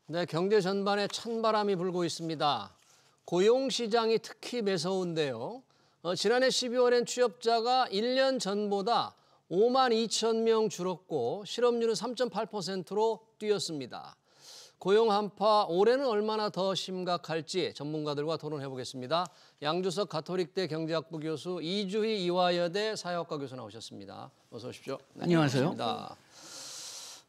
네, 경제 전반에 찬바람이 불고 있습니다. 고용시장이 특히 매서운데요. 지난해 12월엔 취업자가 1년 전보다 5만 2천 명 줄었고 실업률은 3.8%로 뛰었습니다. 고용 한파 올해는 얼마나 더 심각할지 전문가들과 토론해 보겠습니다. 양주석 가톨릭대 경제학부 교수, 이주희 이화여대 사회학과 교수 나오셨습니다. 어서 오십시오. 네, 안녕하세요. 반갑습니다.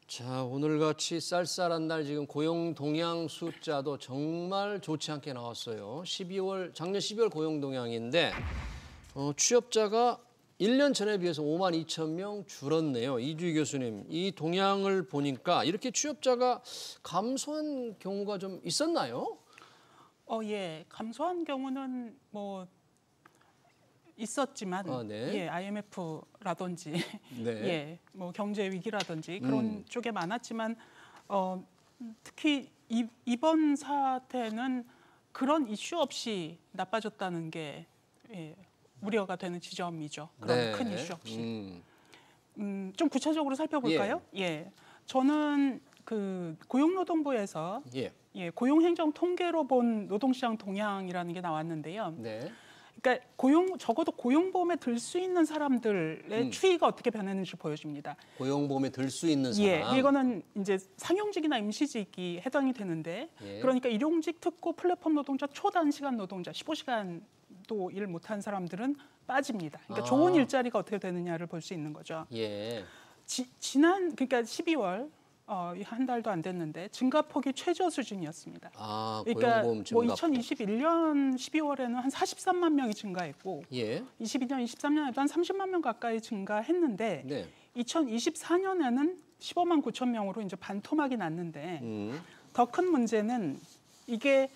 자, 오늘같이 쌀쌀한 날 지금 고용 동향 숫자도 정말 좋지 않게 나왔어요. 작년 12월 고용 동향인데 취업자가 1년 전에 비해서 5만 2천 명 줄었네요. 이주희 교수님, 이 동향을 보니까 이렇게 취업자가 감소한 경우가 좀 있었나요? 예, 감소한 경우는 뭐 있었지만, 네. 예, IMF라든지, 네. 예, 뭐 경제 위기라든지 그런 쪽에 많았지만, 특히 이번 사태는 그런 이슈 없이 나빠졌다는 게 예, 우려가 되는 지점이죠. 그런 네. 큰 이슈 없이. 좀 구체적으로 살펴볼까요? 예, 저는 그 고용노동부에서 예, 고용행정 통계로 본 노동시장 동향이라는 게 나왔는데요. 네. 그러니까 적어도 고용보험에 들 수 있는 사람들의 추이가 어떻게 변했는지 보여줍니다. 고용보험에 들 수 있는 사람. 예, 이거는 이제 상용직이나 임시직이 해당이 되는데, 예. 그러니까 일용직, 특고, 플랫폼 노동자, 초단시간 노동자, 15시간도 일 못한 사람들은 빠집니다. 그러니까 좋은 일자리가 어떻게 되느냐를 볼 수 있는 거죠. 예. 그러니까 12월 한 달도 안 됐는데 증가폭이 최저 수준이었습니다. 그러니까 고용보험 증가폭. 뭐 2021년 12월에는 한 43만 명이 증가했고, 예. 22년, 23년에도 한 30만 명 가까이 증가했는데, 네. 2024년에는 15만 9천 명으로 이제 반토막이 났는데, 더 큰 문제는 이게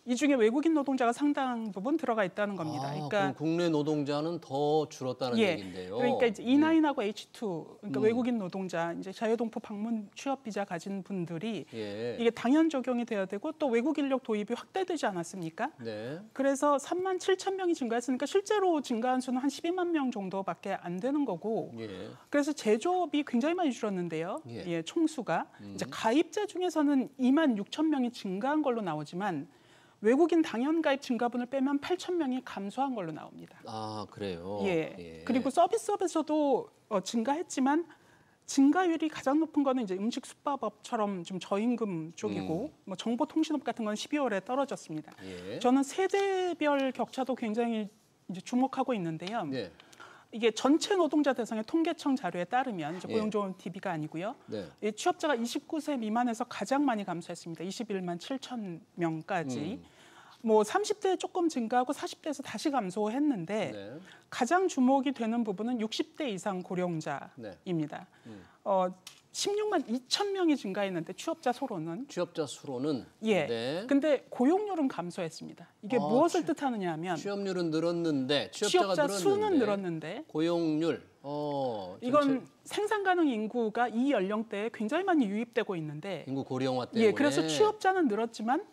이 중에 외국인 노동자가 상당 부분 들어가 있다는 겁니다. 그럼 그러니까 국내 노동자는 더 줄었다는 예, 얘기인데요. 그러니까 이제 E9하고 H2, 그러니까 외국인 노동자, 이제 자유동포 방문 취업 비자 가진 분들이 예. 이게 당연 적용이 돼야 되고 또 외국 인력 도입이 확대되지 않았습니까? 네. 그래서 3만 7천 명이 증가했으니까 실제로 증가한 수는 한 12만 명 정도밖에 안 되는 거고. 예. 그래서 제조업이 굉장히 많이 줄었는데요. 예. 예, 총수가 이제 가입자 중에서는 2만 6천 명이 증가한 걸로 나오지만 외국인 당연 가입 증가분을 빼면 8천 명이 감소한 걸로 나옵니다. 그래요? 예. 그리고 서비스업에서도 증가했지만 증가율이 가장 높은 거는 이제 음식 숙박업처럼 좀 저임금 쪽이고 뭐 정보통신업 같은 건 12월에 떨어졌습니다. 예. 저는 세대별 격차도 굉장히 이제 주목하고 있는데요. 네. 이게 전체 노동자 대상의 통계청 자료에 따르면 이제 예. 고용조원 TV가 아니고요. 네. 이 취업자가 29세 미만에서 가장 많이 감소했습니다. 21만 7천 명까지. 뭐 30대 조금 증가하고 40대에서 다시 감소했는데 네. 가장 주목이 되는 부분은 60대 이상 고령자입니다. 네. 16만 2천 명이 증가했는데 취업자 수로는 취업자 수로는 예. 네. 근데 고용률은 감소했습니다. 이게 무엇을 뜻하느냐 하면 취업률은 늘었는데 취업자 수는 늘었는데 고용률 이건 생산 가능 인구가 이 연령대에 굉장히 많이 유입되고 있는데 인구 고령화 때문에 예, 그래서 취업자는 늘었지만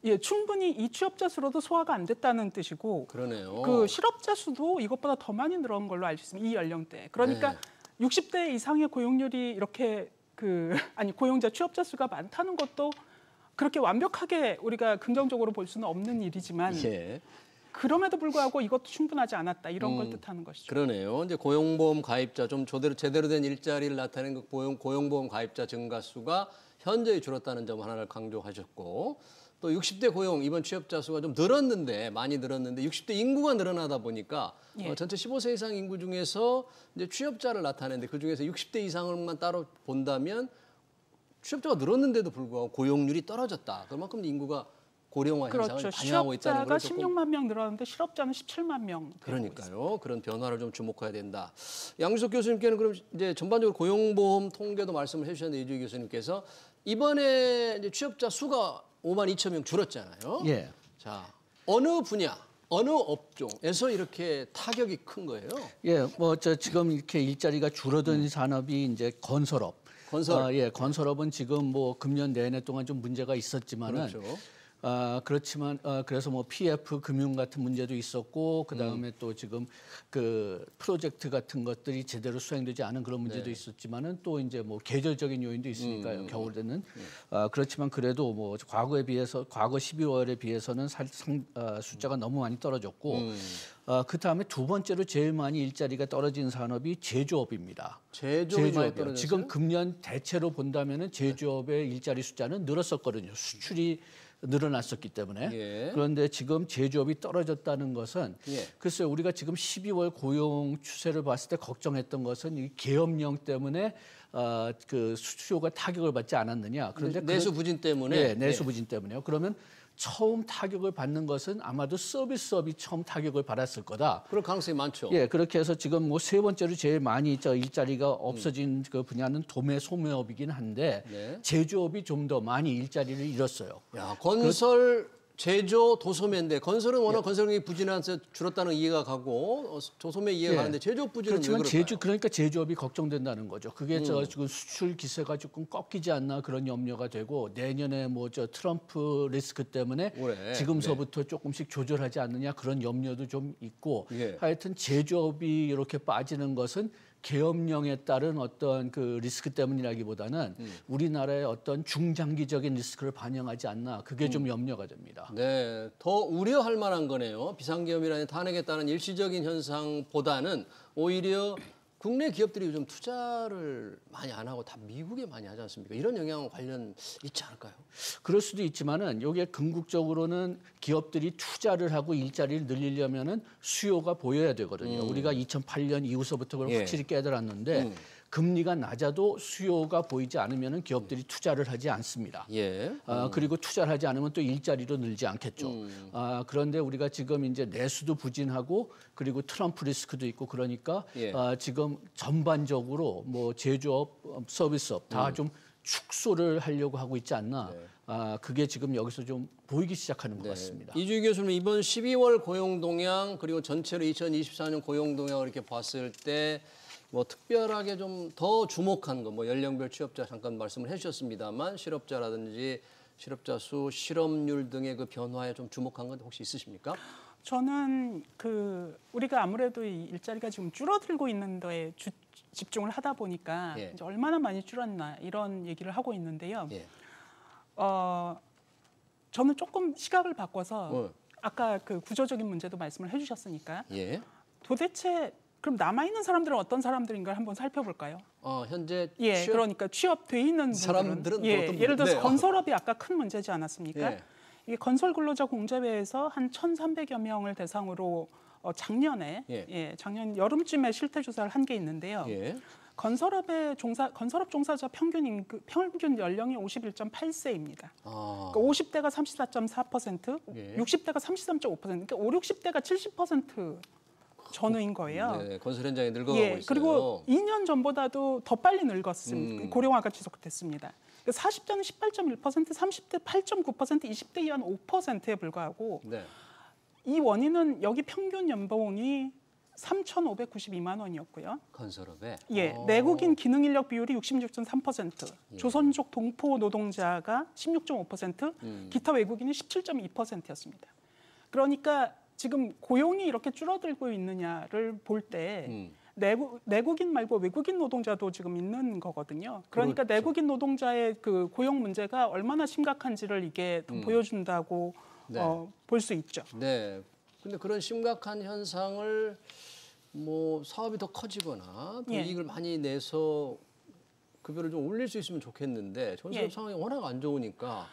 예, 충분히 이 취업자 수로도 소화가 안 됐다는 뜻이고 그러네요. 그 실업자 수도 이것보다 더 많이 늘어난 걸로 알수 있습니다. 이 연령대. 그러니까 네. 60대 이상의 고용률이 이렇게 고용자 취업자 수가 많다는 것도 그렇게 완벽하게 우리가 긍정적으로 볼 수는 없는 일이지만 예. 그럼에도 불구하고 이것도 충분하지 않았다 이런 걸 뜻하는 것이죠. 그러네요. 이제 고용보험 가입자 좀 제대로 된 일자리를 나타내는 그 고용보험 가입자 증가 수가 현저히 줄었다는 점 하나를 강조하셨고 또 60대 고용 이번 취업자 수가 좀 많이 늘었는데 60대 인구가 늘어나다 보니까 예. 전체 15세 이상 인구 중에서 이제 취업자를 나타내는데 그 중에서 60대 이상을만 따로 본다면 취업자가 늘었는데도 불구하고 고용률이 떨어졌다. 그만큼 인구가 고령화 현상을 그렇죠. 반영하고 있다는 걸 취업자가 16만 명 늘었는데 실업자는 17만 명. 그러니까요. 그런 변화를 좀 주목해야 된다. 양주석 교수님께는 그럼 이제 전반적으로 고용보험 통계도 말씀을 해주셨는데 이주희 교수님께서 이번에 이제 취업자 수가 5만 2천 명 줄었잖아요. 예. 자, 어느 분야, 어느 업종에서 이렇게 타격이 큰 거예요? 예, 지금 이렇게 일자리가 줄어든 산업이 이제 건설업. 건설. 예, 건설업은 지금 뭐 금년 내내 동안 좀 문제가 있었지만은 그렇죠. 그렇지만 그래서 뭐 PF 금융 같은 문제도 있었고 그다음에 또 지금 그 프로젝트 같은 것들이 제대로 수행되지 않은 그런 문제도 있었지만은 또 이제 뭐 계절적인 요인도 있으니까요. 겨울에는 그렇지만 그래도 뭐 과거에 비해서 과거 12월에 비해서는 숫자가 너무 많이 떨어졌고 그다음에 두 번째로 제일 많이 일자리가 떨어진 산업이 제조업입니다. 제조업이 많이 떨어졌어요? 지금 금년 대체로 본다면은 제조업의 일자리 숫자는 늘었었거든요. 수출이 늘어났었기 때문에. 예. 그런데 지금 제조업이 떨어졌다는 것은 예. 글쎄요, 우리가 지금 12월 고용 추세를 봤을 때 걱정했던 것은 이 계엄령 때문에 그 수요가 타격을 받지 않았느냐. 그런데 내수 부진 때문에. 네, 내수 부진 때문에요. 그러면 처음 타격을 받는 것은 아마도 서비스업이 처음 타격을 받았을 거다. 그럴 가능성이 많죠. 예, 그렇게 해서 지금 뭐 세 번째로 제일 많이 일자리가 없어진 그 분야는 도매 소매업이긴 한데 네. 제조업이 좀 더 많이 일자리를 잃었어요. 야, 건설, 제조, 도소매인데 건설은 워낙 건설력이 부진해서 줄었다는 이해가 가고 도소매 이해가 가는데 제조업 부진은 왜 그렇지만 그럴까요? 그러니까 제조업이 걱정된다는 거죠. 그게 지금 수출 기세가 조금 꺾이지 않나 그런 염려가 되고 내년에 뭐 트럼프 리스크 때문에 올해, 지금서부터 조금씩 조절하지 않느냐 그런 염려도 좀 있고 예. 하여튼 제조업이 이렇게 빠지는 것은 계엄령에 따른 어떤 그 리스크 때문이라기보다는 우리나라의 어떤 중장기적인 리스크를 반영하지 않나 그게 좀 염려가 됩니다. 네, 더 우려할 만한 거네요. 비상계엄이라는 탄핵에 따른 일시적인 현상보다는 오히려 국내 기업들이 요즘 투자를 많이 안 하고 다 미국에 많이 하지 않습니까? 이런 영향과 관련 있지 않을까요? 그럴 수도 있지만은 여기에 궁극적으로는 기업들이 투자를 하고 일자리를 늘리려면은 수요가 보여야 되거든요. 우리가 2008년 이후서부터 그걸 예. 확실히 깨달았는데 금리가 낮아도 수요가 보이지 않으면은 기업들이 투자를 하지 않습니다. 예. 그리고 투자를 하지 않으면 또 일자리도 늘지 않겠죠. 그런데 우리가 지금 이제 내수도 부진하고 그리고 트럼프 리스크도 있고 그러니까 예. 지금 전반적으로 뭐 제조업, 서비스업 다 좀 축소를 하려고 하고 있지 않나. 그게 지금 여기서 좀 보이기 시작하는 것 같습니다. 이주희 교수님 이번 12월 고용 동향 그리고 전체로 2024년 고용 동향을 이렇게 봤을 때 뭐 특별하게 좀 더 주목한 거, 뭐 연령별 취업자 잠깐 말씀을 해주셨습니다만 실업자라든지 실업자 수, 실업률 등의 그 변화에 좀 주목한 건 혹시 있으십니까? 저는 우리가 아무래도 이 일자리가 지금 줄어들고 있는 데에 집중을 하다 보니까 예. 이제 얼마나 많이 줄었나 이런 얘기를 하고 있는데요. 예. 저는 조금 시각을 바꿔서 아까 그 구조적인 문제도 말씀을 해주셨으니까 예. 도대체 그럼 남아 있는 사람들은 어떤 사람들인가를 한번 살펴볼까요? 현재 예, 그러니까 취업돼 있는 사람들은 예, 어떤 예를 들어서 네. 건설업이 아까 큰 문제지 않았습니까? 예. 이게 건설 근로자 공제회에서 한 1,300여 명을 대상으로 작년에 작년 여름쯤에 실태 조사를 한 게 있는데요. 예. 건설업 종사자 평균 연령이 51.8세입니다. 그러니까 50대가 34.4%, 예. 60대가 33.5%, 그러니까 5, 60대가 70% 전후인 거예요. 네, 건설 현장에 늙어가고 예, 있어요. 그리고 2년 전보다도 더 빨리 늙었습니다. 고령화가 지속됐습니다. 40대는 18.1%, 30대 8.9%, 20대 이하는 5%에 불과하고 네. 이 원인은 여기 평균 연봉이 3,592만 원이었고요. 건설업에. 예, 내국인 기능 인력 비율이 66.3%, 조선족 동포 노동자가 16.5%, 기타 외국인이 17.2%였습니다. 그러니까 지금 고용이 이렇게 줄어들고 있느냐를 볼 때 내국인 말고 외국인 노동자도 지금 있는 거거든요. 그러니까 그렇죠. 내국인 노동자의 그 고용 문제가 얼마나 심각한지를 이게 더 보여준다고 네. 볼 수 있죠. 네. 근데 그런 심각한 현상을 뭐 사업이 더 커지거나 더 예. 이익을 많이 내서 급여를 좀 올릴 수 있으면 좋겠는데 건설업 예. 상황이 워낙 안 좋으니까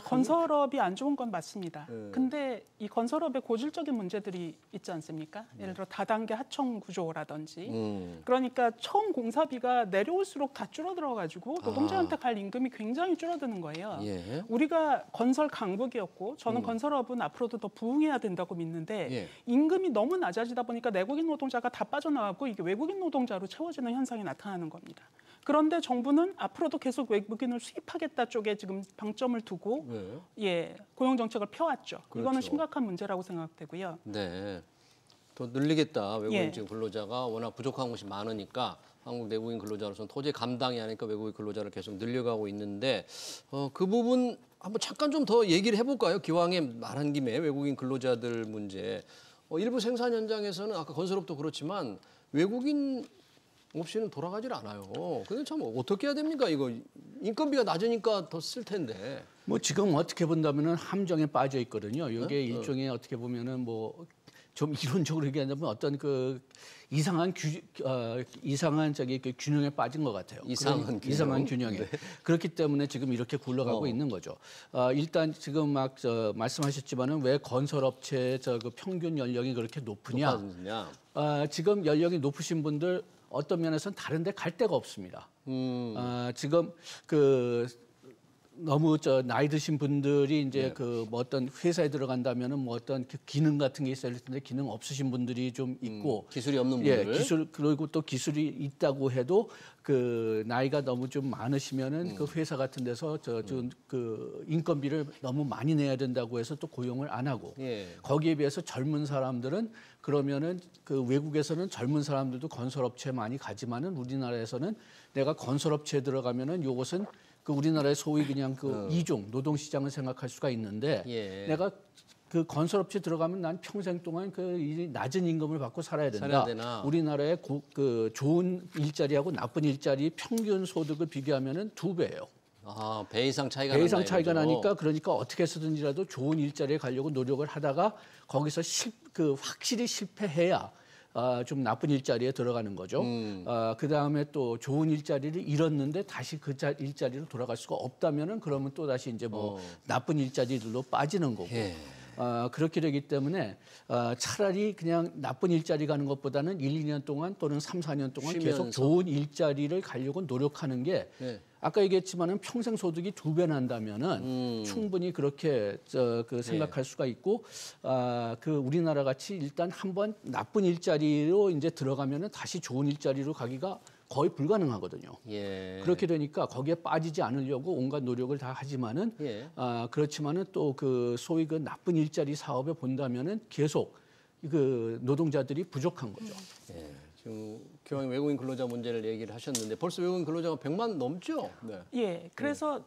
건설업이 안 좋은 건 맞습니다. 네. 근데 이 건설업에 고질적인 문제들이 있지 않습니까? 예를 들어 다단계 하청 구조라든지. 그러니까 처음 공사비가 내려올수록 다 줄어들어가지고 노동자한테 갈 임금이 굉장히 줄어드는 거예요. 예. 우리가 건설 강국이었고 저는 건설업은 앞으로도 더 부흥해야 된다고 믿는데 예. 임금이 너무 낮아지다 보니까 내국인 노동자가 다 빠져나가고 이게 외국인 노동자로 채워지는 현상이 나타나는 겁니다. 그런데 정부는 앞으로도 계속 외국인을 수입하겠다 쪽에 지금 방점을 두고 고용 정책을 펴왔죠. 그렇죠. 이거는 심각한 문제라고 생각되고요. 네. 더 늘리겠다. 외국인 예. 지금 근로자가 워낙 부족한 곳이 많으니까 한국 내국인 근로자로서는 도저히 감당이 안 하니까 외국인 근로자를 계속 늘려가고 있는데 그 부분 한번 잠깐 좀 더 얘기를 해볼까요? 기왕에 말한 김에 외국인 근로자들 문제. 일부 생산 현장에서는 아까 건설업도 그렇지만 외국인 없이는 돌아가질 않아요. 근데 참 어떻게 해야 됩니까? 이거 인건비가 낮으니까 더 쓸 텐데. 뭐 지금 어떻게 본다면은 함정에 빠져 있거든요. 이게 일종의 어떻게 보면은 뭐 좀 이론적으로 얘기하자면 어떤 그 이상한 저기 그 균형에 빠진 것 같아요. 이상한 균형에. 네. 그렇기 때문에 지금 이렇게 굴러가고 있는 거죠. 일단 지금 막 말씀하셨지만은 왜 건설업체 그 평균 연령이 그렇게 높으냐? 지금 연령이 높으신 분들 어떤 면에서는 다른 데 갈 데가 없습니다. 지금 너무 나이 드신 분들이 이제 네. 뭐 어떤 회사에 들어간다면은 뭐 어떤 그 기능 같은 게 있어야 될 텐데 기능 없으신 분들이 좀 있고 기술이 없는 분들. 그리고 또 기술이 있다고 해도 그 나이가 너무 좀 많으시면은 그 회사 같은 데서 그 인건비를 너무 많이 내야 된다고 해서 또 고용을 안 하고 거기에 비해서 젊은 사람들은 그러면은 그 외국에서는 젊은 사람들도 건설업체에 많이 가지만은 우리나라에서는 내가 건설업체에 들어가면은 요것은 그 우리나라의 소위 그냥 그 이종 노동시장을 생각할 수가 있는데 내가 그 건설업체 들어가면 난 평생 동안 그 낮은 임금을 받고 살아야 된다. 우리나라의 그 좋은 일자리하고 나쁜 일자리 평균 소득을 비교하면은 2배예요. 배 이상 차이가 배 이상 차이가 나니까 그러니까 어떻게 해서든지라도 좋은 일자리에 가려고 노력을 하다가 거기서 확실히 실패해야 좀 나쁜 일자리에 들어가는 거죠. 그 다음에 또 좋은 일자리를 잃었는데 다시 그 일자리로 돌아갈 수가 없다면은 그러면 또 다시 이제 뭐 나쁜 일자리들로 빠지는 거고. 그렇게 되기 때문에 차라리 그냥 나쁜 일자리 가는 것보다는 1, 2년 동안 또는 3, 4년 동안 쉬면서. 계속 좋은 일자리를 가려고 노력하는 게 아까 얘기했지만은 평생 소득이 2배 난다면은 충분히 그렇게 생각할 수가 있고 그 우리나라 같이 일단 한번 나쁜 일자리로 이제 들어가면은 다시 좋은 일자리로 가기가 거의 불가능하거든요. 그렇게 되니까 거기에 빠지지 않으려고 온갖 노력을 다 하지만은 그렇지만은 또 그 소위 그 나쁜 일자리 사업에 본다면은 계속 그 노동자들이 부족한 거죠. 지금 기왕에 외국인 근로자 문제를 얘기를 하셨는데 벌써 외국인 근로자가 100만 넘죠? 그래서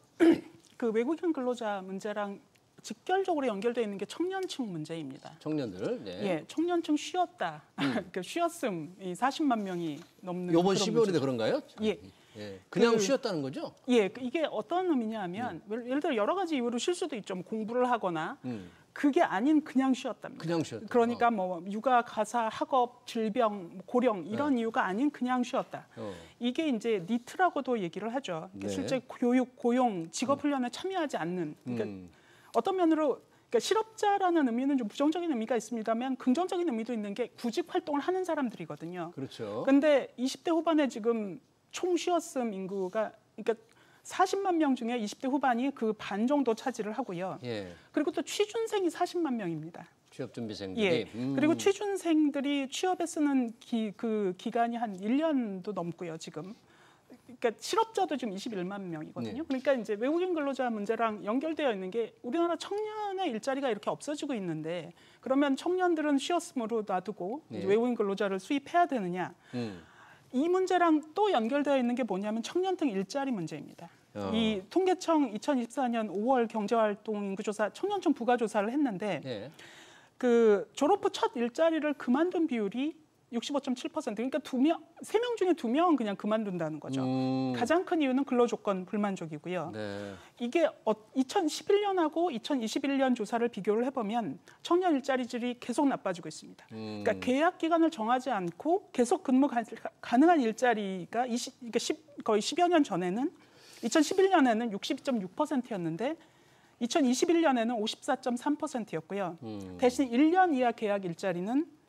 그 외국인 근로자 문제랑 직결적으로 연결되어 있는 게 청년층 문제입니다. 청년들. 청년층 쉬었다. 그 쉬었음 이 40만 명이 넘는. 이번 12월에 그런가요? 그냥 쉬었다는 거죠? 이게 어떤 의미냐면 예를 들어 여러 가지 이유로 쉴 수도 있죠. 뭐 공부를 하거나. 그게 아닌 그냥 쉬었답니다. 그냥 쉬었다. 그러니까 뭐 육아, 가사, 학업, 질병, 고령 이런 이유가 아닌 그냥 쉬었다. 이게 이제 니트라고도 얘기를 하죠. 실제 교육, 고용, 직업 훈련에 참여하지 않는. 그러니까 어떤 면으로 그러니까 실업자라는 의미는 좀 부정적인 의미가 있습니다만 긍정적인 의미도 있는 게 구직 활동을 하는 사람들이거든요. 그렇죠. 근데 20대 후반에 지금 총 쉬었음 인구가 그러니까 40만 명 중에 20대 후반이 그 반 정도 차지를 하고요. 그리고 또 취준생이 40만 명입니다. 취업준비생들이. 그리고 취준생들이 취업에 쓰는 그 기간이 한 1년도 넘고요, 지금. 그러니까 실업자도 지금 21만 명이거든요. 그러니까 이제 외국인 근로자 문제랑 연결되어 있는 게 우리나라 청년의 일자리가 이렇게 없어지고 있는데 그러면 청년들은 쉬었음으로 놔두고 이제 외국인 근로자를 수입해야 되느냐. 이 문제랑 또 연결되어 있는 게 뭐냐면 청년층 일자리 문제입니다. 이 통계청 2024년 5월 경제활동 인구조사 청년층 부가조사를 했는데 그 졸업 후 첫 일자리를 그만둔 비율이 65.7%. 그러니까 3명 중에 2명은 그냥 그만둔다는 거죠. 가장 큰 이유는 근로조건 불만족이고요. 이게 2011년하고 2021년 조사를 비교를 해보면 청년 일자리 질이 계속 나빠지고 있습니다. 그러니까 계약 기간을 정하지 않고 계속 근무 가능한 일자리가 거의 10여 년 전에는 2011년에는 62.6%였는데 2021년에는 54.3%였고요. 대신 1년 이하 계약 일자리는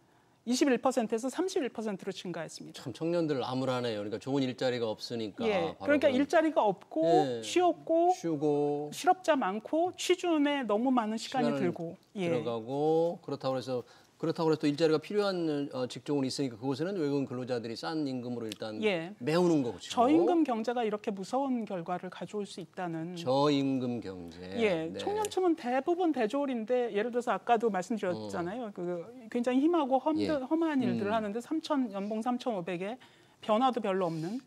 21%에서 31%로 증가했습니다. 참 청년들 나무라네요. 그러니까 좋은 일자리가 없으니까. 그러니까 일자리가 없고 쉬었고 쉬고 실업자 많고 취준에 너무 많은 시간이 들고 들어가고 그렇다고 해서 그렇다고 해서 또 일자리가 필요한 직종은 있으니까 그곳에는 외국인 근로자들이 싼 임금으로 일단 메우는 거죠. 저임금 경제가 이렇게 무서운 결과를 가져올 수 있다는. 저임금 경제. 네. 청년층은 대부분 대졸인데 예를 들어서 아까도 말씀드렸잖아요. 그 굉장히 힘하고 험한 일들을 하는데 연봉 3,500에 변화도 별로 없는.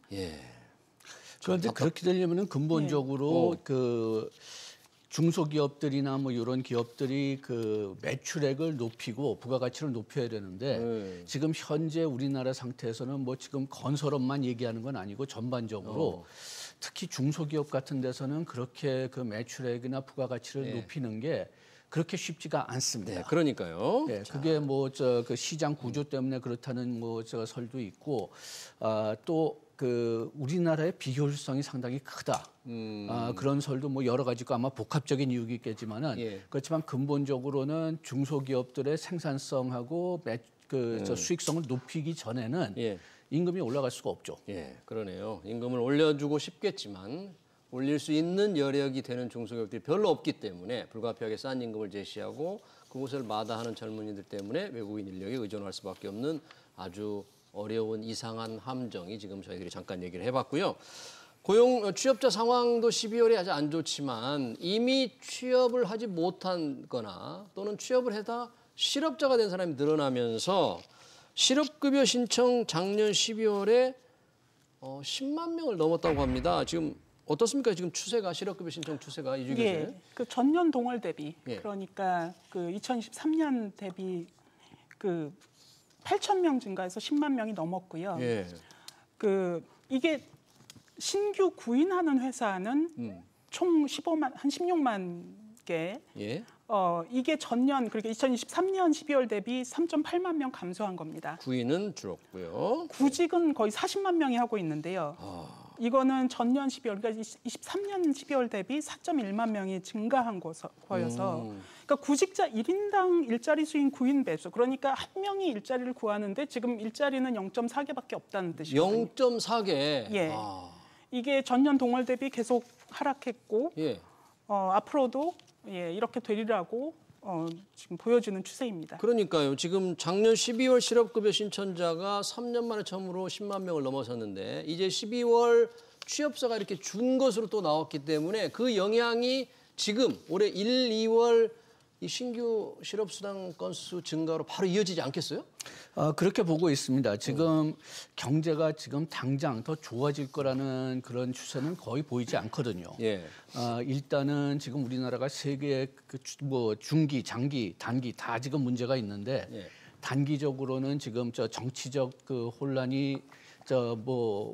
그런데 그렇게 되려면은 근본적으로 그 중소기업들이나 뭐 이런 기업들이 그 매출액을 높이고 부가가치를 높여야 되는데 지금 현재 우리나라 상태에서는 뭐 지금 건설업만 얘기하는 건 아니고 전반적으로 특히 중소기업 같은 데서는 그렇게 그 매출액이나 부가가치를 높이는 게 그렇게 쉽지가 않습니다. 그러니까요. 그게 뭐 그 시장 구조 때문에 그렇다는 뭐 설도 있고 또 그 우리나라의 비효율성이 상당히 크다. 그런 설도 뭐 여러 가지고 아마 복합적인 이유겠지만은 그렇지만 근본적으로는 중소기업들의 생산성하고 수익성을 높이기 전에는 임금이 올라갈 수가 없죠. 그러네요. 임금을 올려주고 싶겠지만 올릴 수 있는 여력이 되는 중소기업들이 별로 없기 때문에 불가피하게 싼 임금을 제시하고 그곳을 마다하는 젊은이들 때문에 외국인 인력에 의존할 수밖에 없는 아주 어려운 이상한 함정이 지금 저희들이 잠깐 얘기를 해봤고요. 취업자 상황도 12월에 아주 안 좋지만 이미 취업을 하지 못한 거나 또는 취업을 해다 실업자가 된 사람이 늘어나면서 실업급여 신청 작년 12월에 10만 명을 넘었다고 합니다. 지금 어떻습니까? 지금 추세가 실업급여 신청 추세가 이 중에서 그 전년 동월 대비 그러니까 그 2023년 대비 그 8,000명 증가해서 10만 명이 넘었고요. 그 이게 신규 구인하는 회사는 총 16만 개. 이게 전년 그러니까 2023년 12월 대비 3.8만 명 감소한 겁니다. 구인은 줄었고요. 구직은 거의 40만 명이 하고 있는데요. 이거는 전년 12월, 그러니까 23년 12월 대비 4.1만 명이 증가한 거여서 그러니까 구직자 1인당 일자리 수인 구인 배수, 그러니까 한 명이 일자리를 구하는데 지금 일자리는 0.4개밖에 없다는 뜻이거든요. 0.4개. 이게 전년 동월 대비 계속 하락했고 앞으로도 이렇게 되리라고 지금 보여지는 추세입니다. 그러니까요. 지금 작년 12월 실업급여 신청자가 3년 만에 처음으로 10만 명을 넘어섰는데 이제 12월 취업서가 이렇게 준 것으로 또 나왔기 때문에 그 영향이 지금 올해 1, 2월 이 신규 실업수당 건수 증가로 바로 이어지지 않겠어요? 그렇게 보고 있습니다. 지금 경제가 지금 당장 더 좋아질 거라는 그런 추세는 거의 보이지 않거든요. 일단은 지금 우리나라가 세계의 뭐 중기, 장기, 단기 다 지금 문제가 있는데 단기적으로는 지금 정치적 그 혼란이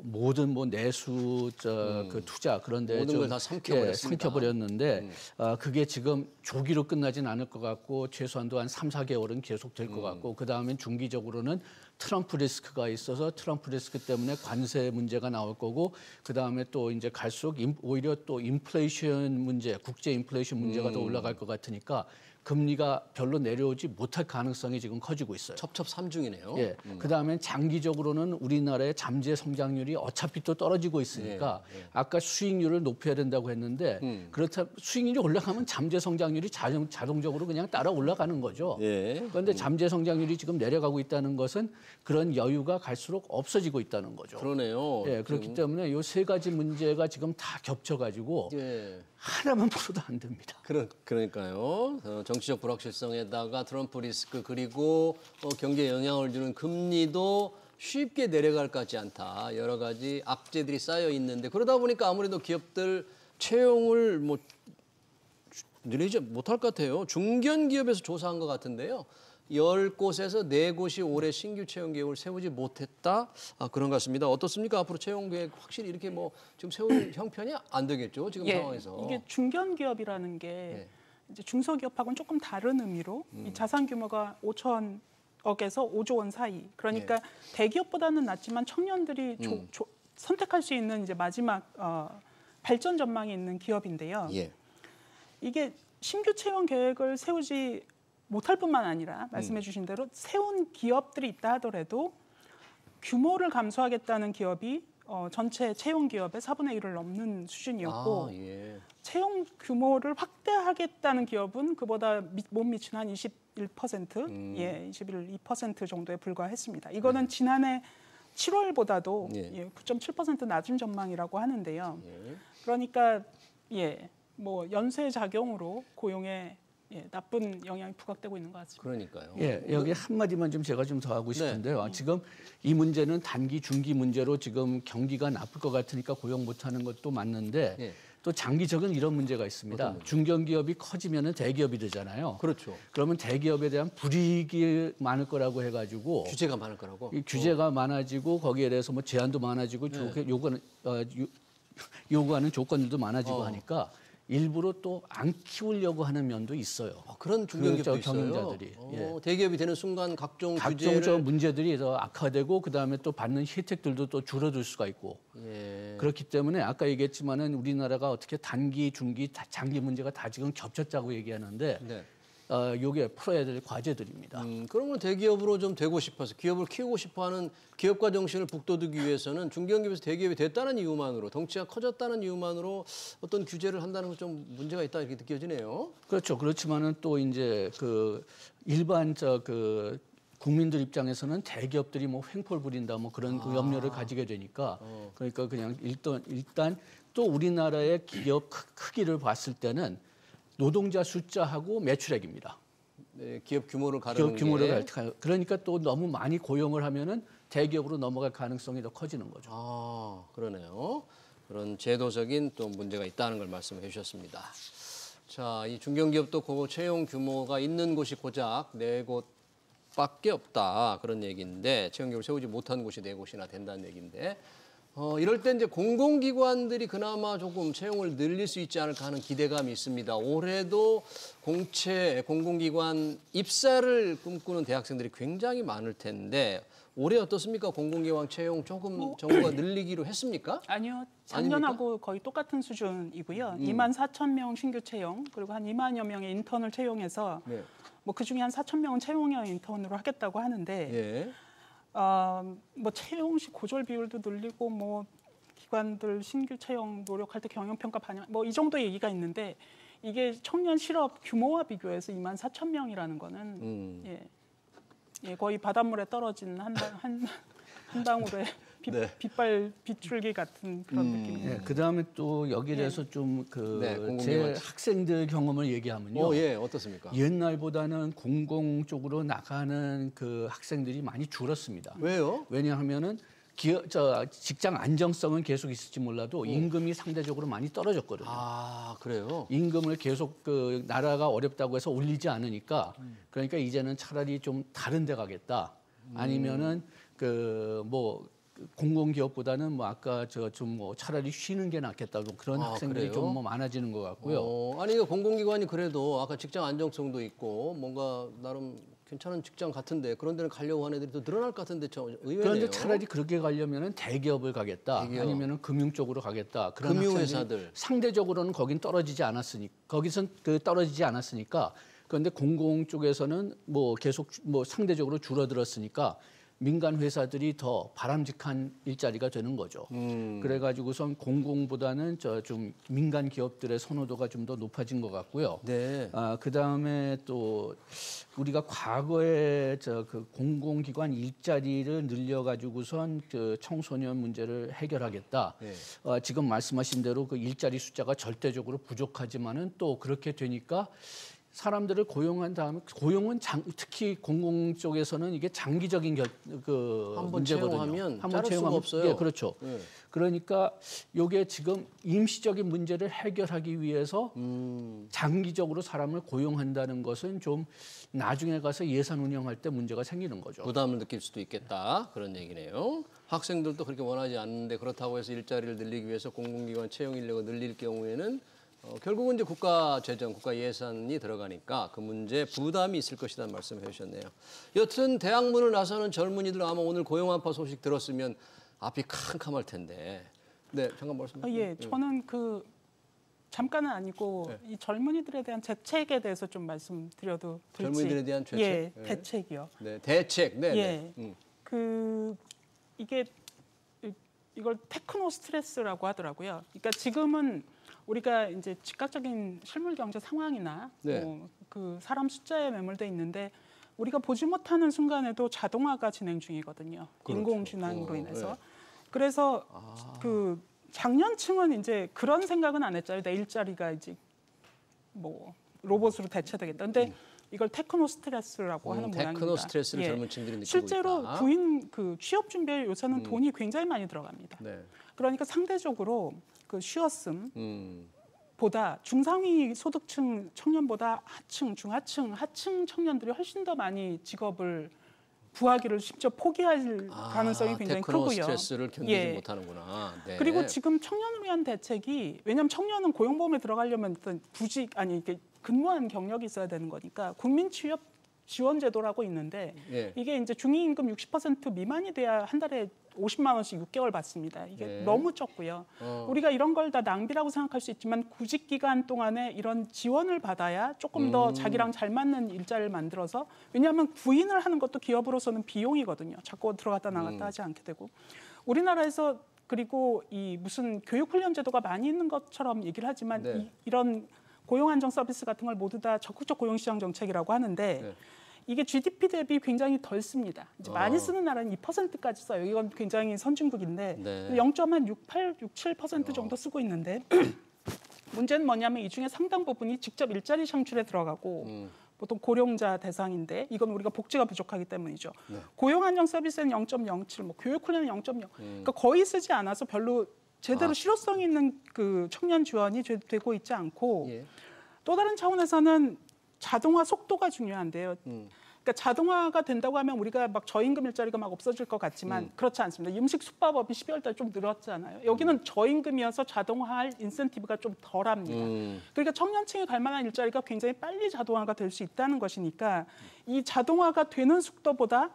모든 뭐 내수 그 투자 그런데 모든 걸 다 삼켜버렸는데 그게 지금 조기로 끝나진 않을 것 같고 최소한도 한 3, 4개월은 계속 될 것 같고 그 다음엔 중기적으로는 트럼프 리스크가 있어서 트럼프 리스크 때문에 관세 문제가 나올 거고 그 다음에 또 이제 갈수록 오히려 또 인플레이션 문제, 국제 인플레이션 문제가 더 올라갈 것 같으니까 금리가 별로 내려오지 못할 가능성이 지금 커지고 있어요. 첩첩산중이네요. 그다음에 장기적으로는 우리나라의 잠재 성장률이 어차피 또 떨어지고 있으니까 아까 수익률을 높여야 된다고 했는데 그렇다 수익률이 올라가면 잠재 성장률이 자동적으로 그냥 따라 올라가는 거죠. 그런데 잠재 성장률이 지금 내려가고 있다는 것은 그런 여유가 갈수록 없어지고 있다는 거죠. 그러네요. 그렇기 때문에 이 세 가지 문제가 지금 다 겹쳐가지고 하나만 풀어도 안 됩니다. 그러니까요. 정치적 불확실성에다가 트럼프 리스크 그리고 경제에 영향을 주는 금리도 쉽게 내려갈 것 같지 않다. 여러 가지 악재들이 쌓여 있는데 그러다 보니까 아무래도 기업들 채용을 늘리지 못할 것 같아요. 중견기업에서 조사한 것 같은데요. 10곳에서 4곳이 올해 신규 채용 계획을 세우지 못했다. 그런 것 같습니다. 어떻습니까? 앞으로 채용 계획 확실히 이렇게 지금 세울 형편이 안 되겠죠. 지금 상황에서. 이게 중견기업이라는 게 이제 중소기업하고는 조금 다른 의미로 이 자산 규모가 5천억에서 5조 원 사이. 그러니까 대기업보다는 낮지만 청년들이 선택할 수 있는 이제 마지막 발전 전망이 있는 기업인데요. 이게 신규 채용 계획을 세우지 못할 뿐만 아니라 말씀해 주신 대로 세운 기업들이 있다 하더라도 규모를 감소하겠다는 기업이 전체 채용 기업의 4분의 1을 넘는 수준이었고 예. 채용 규모를 확대하겠다는 기업은 그보다 못 미치는 한 21%, 2% 정도에 불과했습니다. 이거는 지난해 7월보다도 9.7% 낮은 전망이라고 하는데요. 그러니까 뭐 연쇄 작용으로 고용에 나쁜 영향이 부각되고 있는 것 같습니다. 그러니까요. 여기 한 마디만 좀 제가 좀 더 하고 싶은데요. 지금 이 문제는 단기, 중기 문제로 지금 경기가 나쁠 것 같으니까 고용 못하는 것도 맞는데 또 장기적인 이런 문제가 있습니다. 중견기업이 커지면은 대기업이 되잖아요. 그렇죠. 그러면 대기업에 대한 불이익이 많을 거라고 해가지고 규제가 많을 거라고. 이 규제가 많아지고 거기에 대해서 뭐 제한도 많아지고 요구하는 조건들도 많아지고 하니까 일부러 또 안 키우려고 하는 면도 있어요. 그런 중견기업도 있어요. 경영자들이. 대기업이 되는 순간 각종 저 문제들이 더 악화되고 그다음에 또 받는 혜택들도 또 줄어들 수가 있고. 그렇기 때문에 아까 얘기했지만은 우리나라가 어떻게 단기, 중기, 장기 문제가 다 지금 겹쳤다고 얘기하는데 요게 풀어야 될 과제들입니다. 그러면 대기업으로 좀 되고 싶어서 기업을 키우고 싶어하는 기업가 정신을 북돋우기 위해서는 중견기업에서 대기업이 됐다는 이유만으로 덩치가 커졌다는 이유만으로 어떤 규제를 한다는 건 좀 문제가 있다 이렇게 느껴지네요. 그렇죠. 그렇지만은 또 이제 그 일반 국민들 입장에서는 대기업들이 뭐 횡포를 부린다 뭐 그런 그 염려를 가지게 되니까 그러니까 그냥 일단 또 우리나라의 기업 크기를 봤을 때는 노동자 숫자하고 매출액입니다. 기업 규모를 가르는 그러니까 또 너무 많이 고용을 하면은 대기업으로 넘어갈 가능성이 더 커지는 거죠. 그러네요. 그런 제도적인 또 문제가 있다는 걸 말씀해 주셨습니다. 자, 이 중견기업도 그 채용 규모가 있는 곳이 고작 4곳밖에 없다 그런 얘기인데 채용기업을 세우지 못한 곳이 4곳이나 된다는 얘기인데 이럴 때 이제 공공기관들이 그나마 조금 채용을 늘릴 수 있지 않을까 하는 기대감이 있습니다. 올해도 공공기관 입사를 꿈꾸는 대학생들이 굉장히 많을 텐데 올해 어떻습니까? 공공기관 채용 조금 정부가 늘리기로 했습니까? 아니요. 작년하고 거의 똑같은 수준이고요. 24,000명 신규 채용 그리고 한 2만여 명의 인턴을 채용해서 뭐 그중에 한 4,000명은 채용형 인턴으로 하겠다고 하는데 뭐 채용 시 고졸 비율도 늘리고 뭐 기관들 신규 채용 노력할 때 경영평가 반영 뭐 이 정도 얘기가 있는데 이게 청년 실업 규모와 비교해서 24,000명이라는 거는 거의 바닷물에 떨어진 한 방울의 빗줄기 같은 그런 느낌입니다. 그다음에 또 여기에 대해서 좀 제 학생들 경험을 얘기하면요. 어떻습니까? 옛날보다는 공공 쪽으로 나가는 그 학생들이 많이 줄었습니다. 왜요? 왜냐하면은 직장 안정성은 계속 있을지 몰라도 임금이 상대적으로 많이 떨어졌거든요. 그래요? 임금을 계속 나라가 어렵다고 해서 올리지 않으니까 그러니까 이제는 차라리 좀 다른 데 가겠다. 아니면은 공공기업보다는 뭐 아까 차라리 쉬는 게 낫겠다고 그런 학생들이 좀 많아지는 것 같고요. 아니 공공기관이 그래도 아까 직장 안정성도 있고 뭔가 나름 괜찮은 직장 같은데 그런 데는 가려고 하는 애들이 더 늘어날 것 같은데 의외네요. 그런데 차라리 그렇게 가려면은 대기업을 가겠다. 아니면은 금융 쪽으로 가겠다. 그런 금융회사들 상대적으로는 거긴 떨어지지 않았으니까 그런데 공공 쪽에서는 뭐 계속 뭐 상대적으로 줄어들었으니까 민간 회사들이 더 바람직한 일자리가 되는 거죠. 그래가지고선 공공보다는 좀 민간 기업들의 선호도가 좀 더 높아진 것 같고요. 그다음에 또 우리가 과거에 그 공공기관 일자리를 늘려가지고선 그 청소년 문제를 해결하겠다. 지금 말씀하신 대로 그 일자리 숫자가 절대적으로 부족하지만은 또 그렇게 되니까. 사람들을 고용한 다음에 고용은 특히 공공 쪽에서는 이게 장기적인 한번 채용하면 자를 수가 없어요. 그렇죠. 그러니까 이게 지금 임시적인 문제를 해결하기 위해서 장기적으로 사람을 고용한다는 것은 좀 나중에 가서 예산 운영할 때 문제가 생기는 거죠. 부담을 느낄 수도 있겠다 그런 얘기네요. 학생들도 그렇게 원하지 않는데 그렇다고 해서 일자리를 늘리기 위해서 공공기관 채용 인력을 늘릴 경우에는 결국은 이제 국가 재정, 국가 예산이 들어가니까 그 문제에 부담이 있을 것이라는 말씀을 해주셨네요. 여튼 대학 문을 나서는 젊은이들 아마 오늘 고용 한파 소식 들었으면 앞이 캄캄할 텐데. 네, 잠깐 말씀해 주세요. 저는 잠깐은 아니고 이 젊은이들에 대한 대책에 대해서 좀 말씀드려도 될지. 젊은이들에 대한 대책? 대책이요. 네, 대책. 네. 이게 이걸 테크노 스트레스라고 하더라고요. 그러니까 지금은 우리가 이제 즉각적인 실물 경제 상황이나 네. 그 사람 숫자에 매몰돼 있는데 우리가 보지 못하는 순간에도 자동화가 진행 중이거든요. 그렇죠. 인공지능으로 인해서. 네. 그래서 그 장년층은 이제 그런 생각은 안 했잖아요. 내 일자리가 이제 뭐 로봇으로 대체되겠다. 근데 이걸 테크노 스트레스라고 하는 모양입니다. 테크노 스트레스를 젊은 층들이 느끼고 실제로 있다. 구인 그 취업 준비에 요새는 돈이 굉장히 많이 들어갑니다. 네. 그러니까 상대적으로 그 쉬었음 음. 보다 중상위 소득층 청년보다 하층, 중하층, 하층 청년들이 훨씬 더 많이 직업을 구하기를 심지어 포기할 가능성이 굉장히 테크노 크고요. 스트레스를 견디지 못하는구나. 네. 그리고 지금 청년을 위한 대책이 왜냐하면 청년은 고용보험에 들어가려면 일단 구직 아니 이게 근무한 경력이 있어야 되는 거니까 국민 취업 지원 제도라고 있는데 예. 이게 이제 중위임금 60% 미만이 돼야 한 달에 50만 원씩 6개월 받습니다. 이게 네. 너무 적고요. 우리가 이런 걸 다 낭비라고 생각할 수 있지만 구직 기간 동안에 이런 지원을 받아야 조금 더 자기랑 잘 맞는 일자리를 만들어서 왜냐하면 구인을 하는 것도 기업으로서는 비용이거든요. 자꾸 들어갔다 나갔다 하지 않게 되고 우리나라에서 그리고 이 무슨 교육훈련 제도가 많이 있는 것처럼 얘기를 하지만 네. 이런 고용 안정 서비스 같은 걸 모두 다 적극적 고용 시장 정책이라고 하는데 네. 이게 GDP 대비 굉장히 덜 씁니다. 이제 많이 쓰는 나라는 2%까지 써요. 이건 굉장히 선진국인데 네. 0.68, 67% 정도 쓰고 있는데 문제는 뭐냐면 이 중에 상당 부분이 직접 일자리 창출에 들어가고 보통 고령자 대상인데 이건 우리가 복지가 부족하기 때문이죠. 네. 고용 안정 서비스는 0.07, 뭐 교육 훈련은 0.0. 그러니까 거의 쓰지 않아서 별로 제대로 실효성 있는 그 청년 지원이 되고 있지 않고 예. 또 다른 차원에서는 자동화 속도가 중요한데요. 그러니까 자동화가 된다고 하면 우리가 막 저임금 일자리가 막 없어질 것 같지만 그렇지 않습니다. 음식 숙박업이 12월 달에 좀 늘었잖아요. 여기는 저임금이어서 자동화할 인센티브가 좀 덜합니다. 그러니까 청년층이 갈 만한 일자리가 굉장히 빨리 자동화가 될 수 있다는 것이니까 이 자동화가 되는 속도보다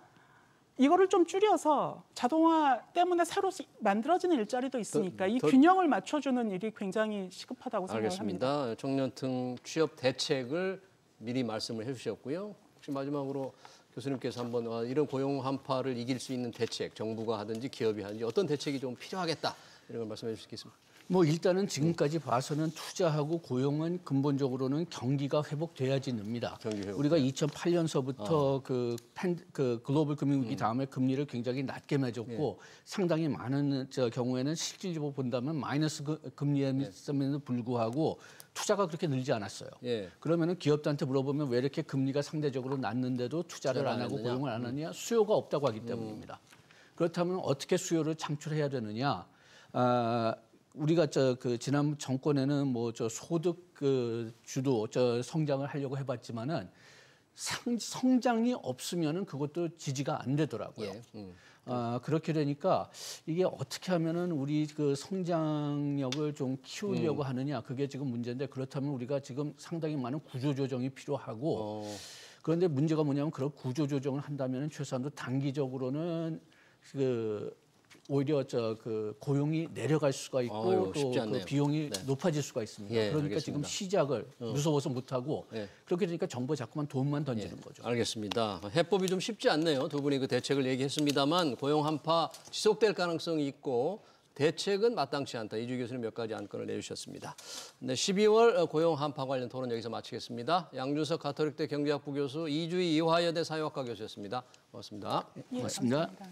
이거를 좀 줄여서 자동화 때문에 새로 만들어지는 일자리도 있으니까 이 균형을 맞춰주는 일이 굉장히 시급하다고 생각합니다. 알겠습니다. 청년층 취업 대책을 미리 말씀을 해주셨고요. 혹시 마지막으로 교수님께서 한번 이런 고용 한파를 이길 수 있는 대책, 정부가 하든지 기업이 하든지 어떤 대책이 좀 필요하겠다 이런 걸 말씀해 주시겠습니까? 뭐 일단은 지금까지 봐서는 투자하고 고용은 근본적으로는 경기가 회복돼야지 늡니다. 경기 회복. 우리가 2008년서부터 그 글로벌 금융위기 다음에 금리를 굉장히 낮게 맺었고 상당히 많은 경우에는 실질적으로 본다면 마이너스 금리였음에도 불구하고 투자가 그렇게 늘지 않았어요. 예. 그러면은 기업들한테 물어보면 왜 이렇게 금리가 상대적으로 낮는데도 투자를 안 하고 고용을 안 하느냐? 수요가 없다고 하기 때문입니다. 그렇다면 어떻게 수요를 창출해야 되느냐? 우리가 지난 정권에는 뭐 소득 주도 성장을 하려고 해봤지만은 성장이 없으면은 그것도 지지가 안 되더라고요. 예. 그렇게 되니까 이게 어떻게 하면은 우리 그 성장력을 좀 키우려고 하느냐 그게 지금 문제인데 그렇다면 우리가 지금 상당히 많은 구조조정이 필요하고 그런데 문제가 뭐냐면 그런 구조조정을 한다면은 최소한도 단기적으로는 오히려 고용이 내려갈 수가 있고 또 그 비용이 높아질 수가 있습니다. 예, 그러니까 알겠습니다. 지금 시작을 무서워서 못하고 그렇게 되니까 정부가 자꾸만 돈만 던지는 거죠. 알겠습니다. 해법이 좀 쉽지 않네요. 두 분이 그 대책을 얘기했습니다만 고용 한파 지속될 가능성이 있고 대책은 마땅치 않다. 이주 교수님 몇 가지 안건을 내주셨습니다. 네, 12월 고용 한파 관련 토론 여기서 마치겠습니다. 양준석 가톨릭대 경제학부 교수, 이주희 이화여대 사회학과 교수였습니다. 고맙습니다. 고맙습니다.